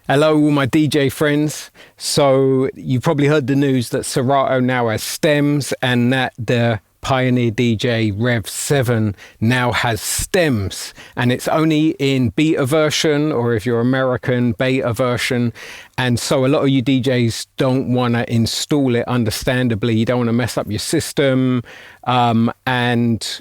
Hello, all my DJ friends. So you probably heard the news that Serato now has stems and that the Pioneer DJ Rev 7 now has stems, and it's only in beta version, or if you're American, beta version. And so a lot of you DJs don't want to install it, understandably. You don't want to mess up your system. And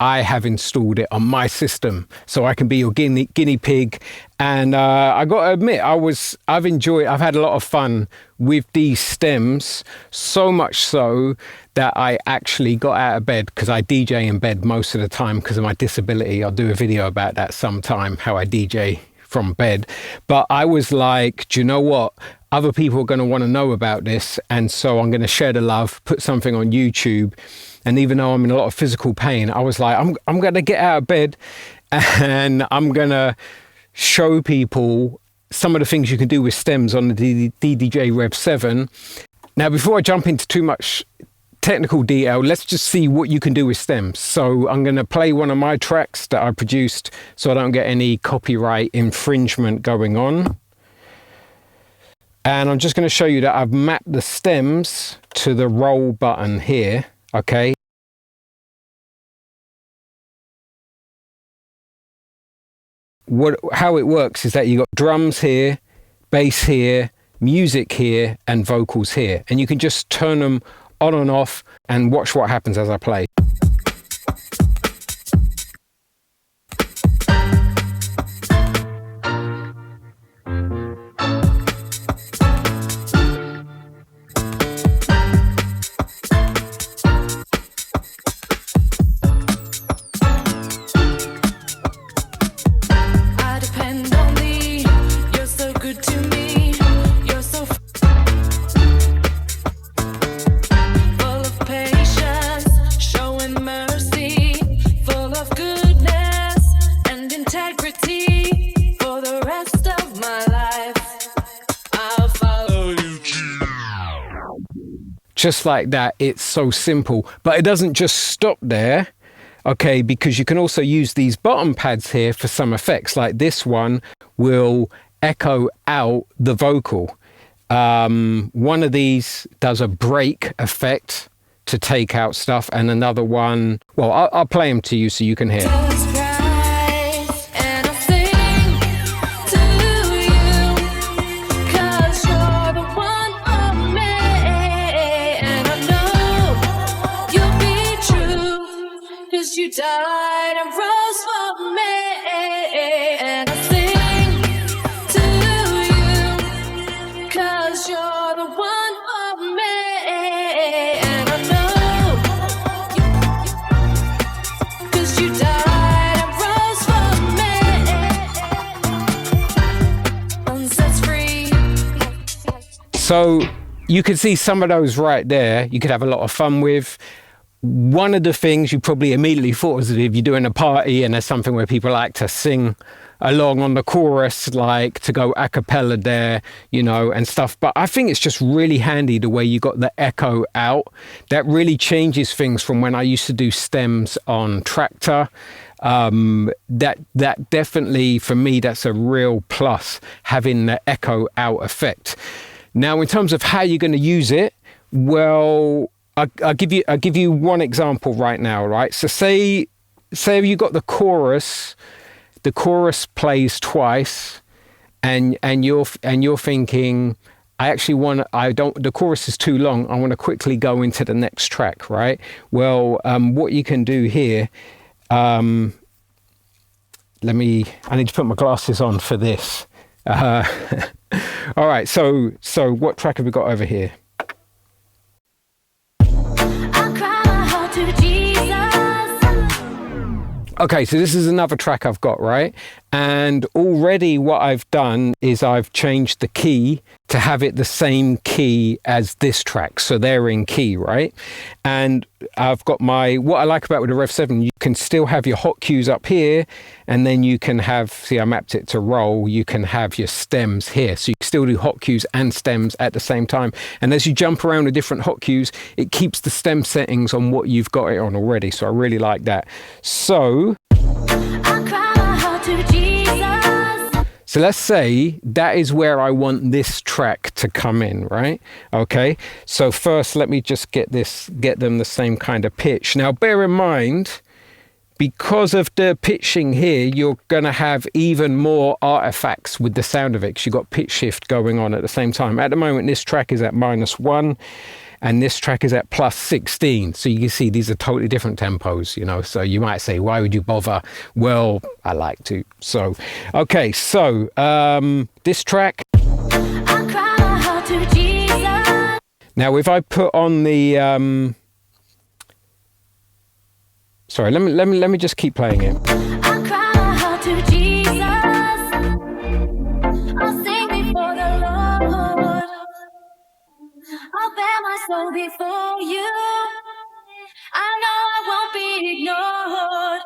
I have installed it on my system so I can be your guinea pig. And I got to admit, I've had a lot of fun with these stems, so much so that I actually got out of bed, because I DJ in bed most of the time because of my disability. I'll do a video about that sometime, how I DJ from bed. But I was like, do you know what? Other people are going to want to know about this. And so I'm going to share the love, put something on YouTube. And even though I'm in a lot of physical pain, I was like, I'm going to get out of bed and I'm going to show people some of the things you can do with stems on the DJing Rev 7. Now, before I jump into too much technical detail, let's just see what you can do with stems. So I'm going to play one of my tracks that I produced so I don't get any copyright infringement going on. And I'm just going to show you that I've mapped the stems to the roll button here. Okay. How it works is that you got drums here, bass here, music here, and vocals here. And you can just turn them on and off and watch what happens as I play. Just like that, it's so simple. But it doesn't just stop there, okay, because you can also use these bottom pads here for some effects. Like this one will echo out the vocal. One of these does a break effect to take out stuff, and another one, well, I'll play them to you so you can hear. You died and rose for me, and I sing to you, 'cause you're the one for me, and I know, 'cause you died and rose for me, one sets free. So you can see some of those right there you could have a lot of fun with. One of the things you probably immediately thought is if you're doing a party and there's something where people like to sing along on the chorus, like to go a cappella there, you know, and stuff. But I think it's just really handy the way you got the echo out. That really changes things from when I used to do stems on Traktor. That definitely, for me, that's a real plus, having the echo out effect. Now, in terms of how you're going to use it, well, I'll give you one example right now, right? So say you got the chorus plays twice, and you're thinking, the chorus is too long. I want to quickly go into the next track, right? Well, what you can do here, I need to put my glasses on for this. All right, so what track have we got over here? Okay, so this is another track I've got, right? And already what I've done is I've changed the key to have it the same key as this track. So they're in key, right? And I've got what I like about with the Rev 7, you can still have your hot cues up here, and then you can have, see, I mapped it to roll, you can have your stems here. So you can still do hot cues and stems at the same time. And as you jump around with different hot cues, it keeps the stem settings on what you've got it on already. So I really like that. So So let's say that is where I want this track to come in, right? Okay. So first, let me just get them the same kind of pitch. Now, bear in mind, because of the pitching here, you're going to have even more artifacts with the sound of it, because you've got pitch shift going on at the same time. At the moment, this track is at -1 and this track is at +16. So you can see these are totally different tempos, you know. So you might say, why would you bother? Well, I like to. So, okay, so this track. I cry my heart to Jesus. Now, if I put on the sorry, let me just keep playing it. I cry my heart to Jesus. I'll sing before the Lord. I'll bear my soul before you. I know I won't be ignored.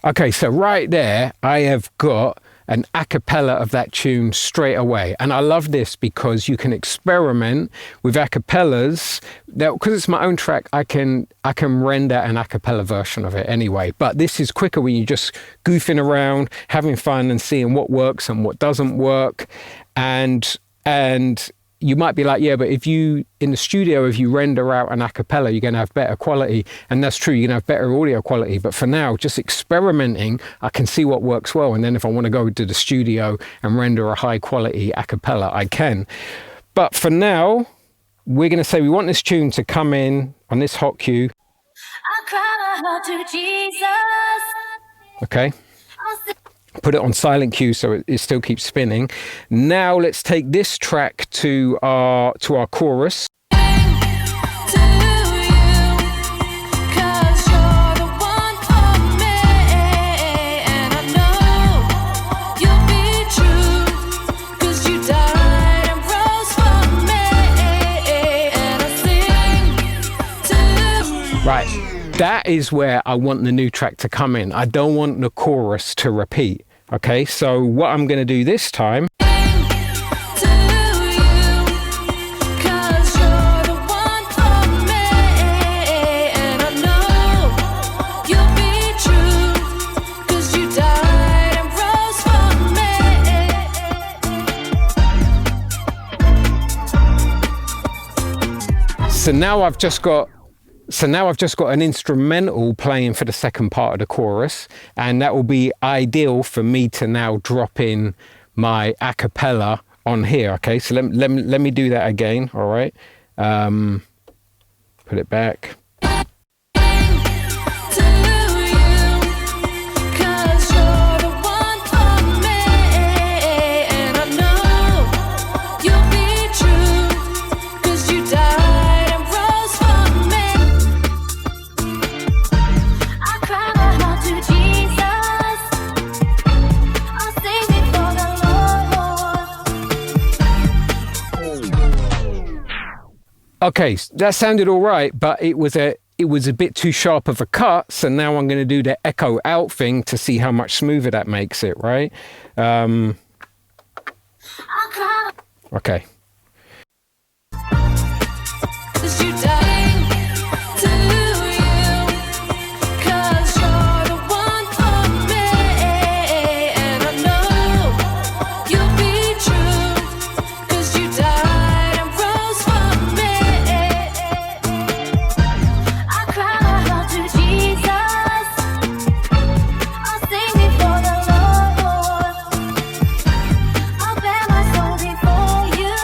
Okay, so right there, I have got an a cappella of that tune straight away. And I love this because you can experiment with a cappellas. Now, because it's my own track, I can render an a cappella version of it anyway. But this is quicker when you're just goofing around, having fun and seeing what works and what doesn't work. And you might be like, yeah, but if you, in the studio, if you render out an a cappella, you're going to have better quality. And that's true, you're going to have better audio quality. But for now, just experimenting, I can see what works well. And then if I want to go to the studio and render a high quality a cappella, I can. But for now, we're going to say we want this tune to come in on this hot cue. I cry my heart to Jesus. Okay. I'll sing. Put it on silent cue so it still keeps spinning. Now let's take this track to our chorus. To you, 'cause you're the one for me, and I know you'll be true, 'cause you died and rose for me, and I sing to you. Right, that is where I want the new track to come in. I don't want the chorus to repeat. Okay, so what I'm going to do this time. To you, 'cause you're the one for me, and I know you'll be true, 'cause you died and rose for me. So now I've just got an instrumental playing for the second part of the chorus, and that will be ideal for me to now drop in my a cappella on here. Okay, so let me do that again. All right, put it back. To you, 'cause you're the one for me, and I know you'll be true, 'cause you died and rose for me. I cry my heart to Jesus. I'll sing before the Lord. Okay, that sounded all right, but it was a bit too sharp of a cut. So now I'm going to do the echo out thing to see how much smoother that makes it. Right? I cry. Okay. 'Cause you died to you, 'cause you're the one for me, and I know you'll be true, 'cause you died and rose for me. I cry my heart to Jesus. I'll sing before the Lord. I'll bear my soul before you.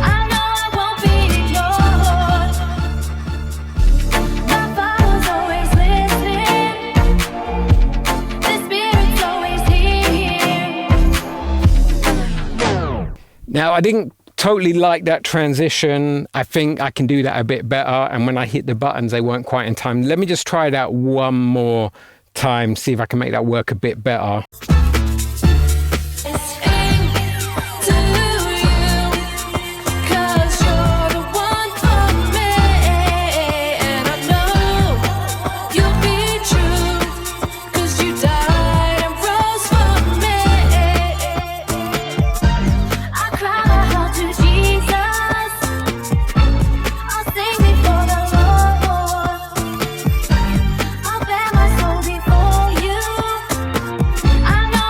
I know I won't be ignored. My Father's always listening. The Spirit's always here. Now, I didn't totally like that transition. I think I can do that a bit better. And when I hit the buttons, they weren't quite in time. Let me just try it out one more time, see if I can make that work a bit better. To you, 'cause you're the one for me, and I know you'll be true, 'cause you died and rose for me. I cry my heart to Jesus. I'll sing before the Lord. I'll bear my soul before you. I know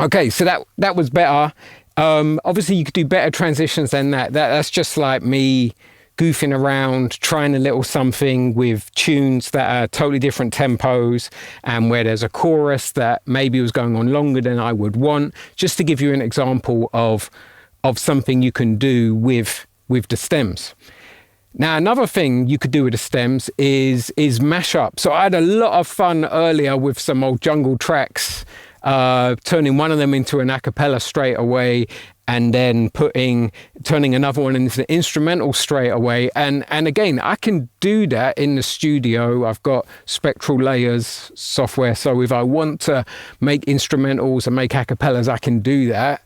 Okay, so that was better. Obviously, you could do better transitions than that. That's just like me goofing around, trying a little something with tunes that are totally different tempos, and where there's a chorus that maybe was going on longer than I would want. Just to give you an example of something you can do with the stems. Now, another thing you could do with the stems is mashup. So I had a lot of fun earlier with some old jungle tracks, turning one of them into an a cappella straight away, and then turning another one into an instrumental straight away. And again, I can do that in the studio. I've got Spectral Layers software, so if I want to make instrumentals and make a cappellas, I can do that.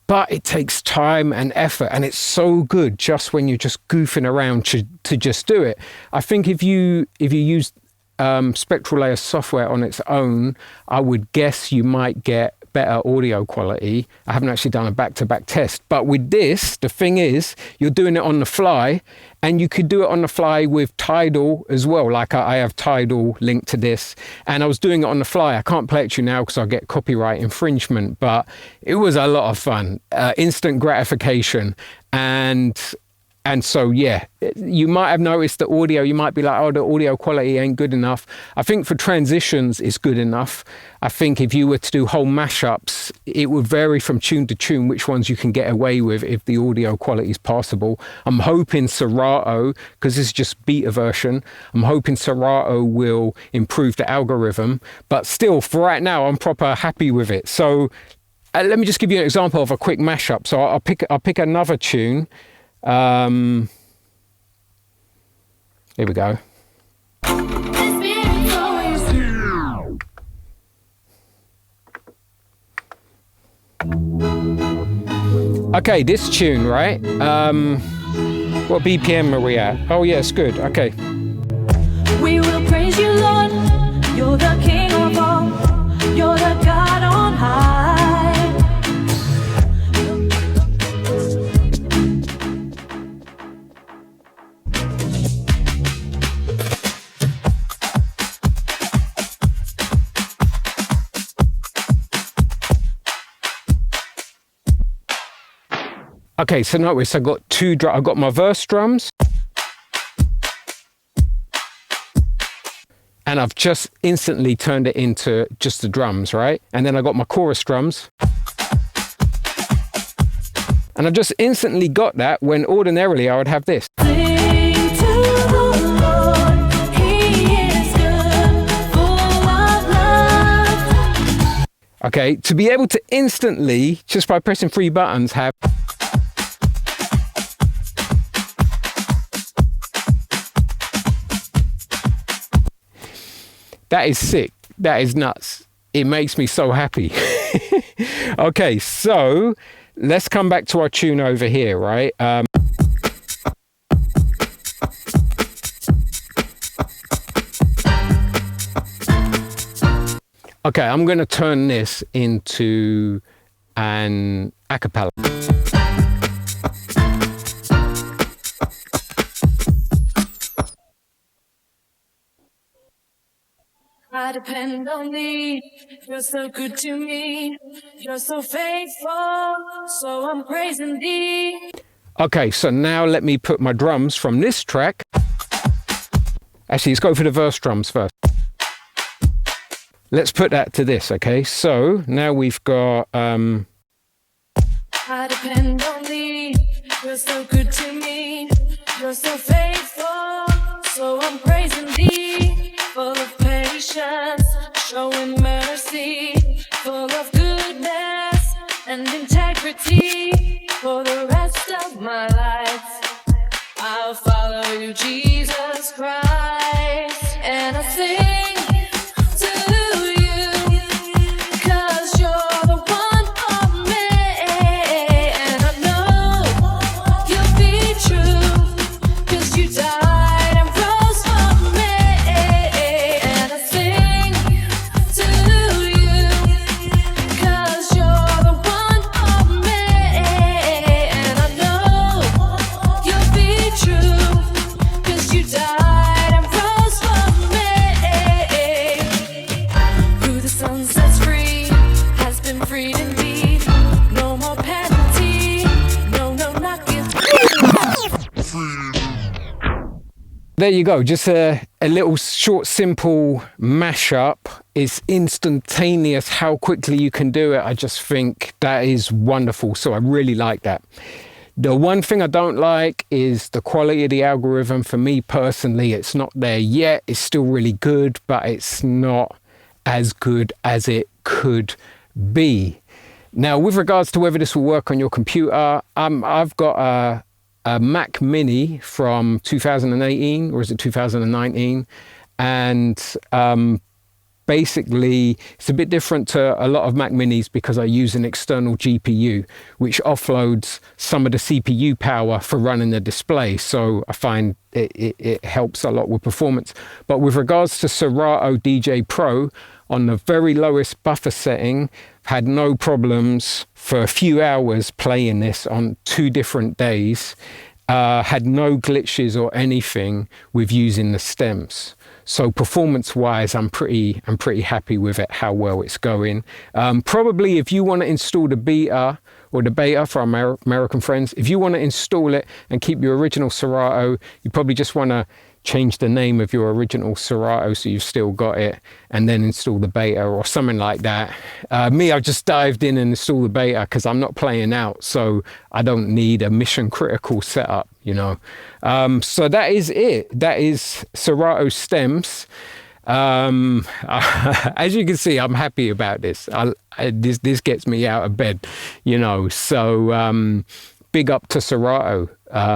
But it takes time and effort, and it's so good just when you're just goofing around to just do it. I think if you use Spectral Layer software on its own, I would guess you might get better audio quality. I haven't actually done a back-to-back test, but with this, the thing is, you're doing it on the fly, and you could do it on the fly with Tidal as well. Like I have Tidal linked to this, and I was doing it on the fly. I can't play it to you now because I'll get copyright infringement, but it was a lot of fun, instant gratification. And so, yeah, you might have noticed the audio, you might be like, oh, the audio quality ain't good enough. I think for transitions, it's good enough. I think if you were to do whole mashups, it would vary from tune to tune which ones you can get away with if the audio quality is possible. I'm hoping Serato, because this is just beta version, I'm hoping Serato will improve the algorithm. But still, for right now, I'm proper happy with it. So let me just give you an example of a quick mashup. So I'll pick another tune. Here we go. Okay, this tune, right? What BPM are we at? Oh yeah, it's good. Okay. We will praise you, Lord. You're the King of all. You're the God on high. Okay, so notice I got I got my verse drums, and I've just instantly turned it into just the drums, right? And then I got my chorus drums, and I just instantly got that when ordinarily I would have this. Sing to the Lord. He is good, full of love. Okay, to be able to instantly, just by pressing 3 buttons, have that is sick. That is nuts. It makes me so happy. Okay, so let's come back to our tune over here, right? Okay, I'm going to turn this into an a cappella. I depend on thee. You're so good to me. You're so faithful. So I'm praising thee. Okay, so now let me put my drums from this track. Actually, let's go for the verse drums first. Let's put that to this, okay? So now we've got... I depend on thee. You're so good to me. You're so faithful. So I'm praising thee. Full of patience, showing mercy. Full of goodness and integrity. For the rest of my life, I'll follow you, Jesus Christ. And I sing to you, 'cause you're the one for me. And I know you'll be true, 'cause you died There you go, just a little short, simple mashup. It's instantaneous how quickly you can do it. I just think that is wonderful. So I really like that. The one thing I don't like is the quality of the algorithm. For me personally, it's not there yet. It's still really good, but it's not as good as it could be. Now, with regards to whether this will work on your computer, I've got a MacMini from 2018, or is it 2019? And basically, it's a bit different to a lot of Mac Minis because I use an external GPU, which offloads some of the CPU power for running the display. So I find it helps a lot with performance. But with regards to Serato DJ Pro, on the very lowest buffer setting, had no problems for a few hours playing this on 2 different days. Had no glitches or anything with using the stems. So performance-wise, I'm pretty happy with it, how well it's going. Probably if you want to install the beta for our American friends, if you want to install it and keep your original Serato, you probably just want to change the name of your original Serato so you've still got it, and then install the beta or something like that. Me, I've just dived in and installed the beta because I'm not playing out, so I don't need a mission critical setup, you know. So that is it. That is Serato stems. As you can see, I'm happy about this. This gets me out of bed, you know. So big up to Serato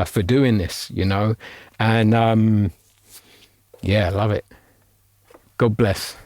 for doing this, you know. And yeah, love it. God bless.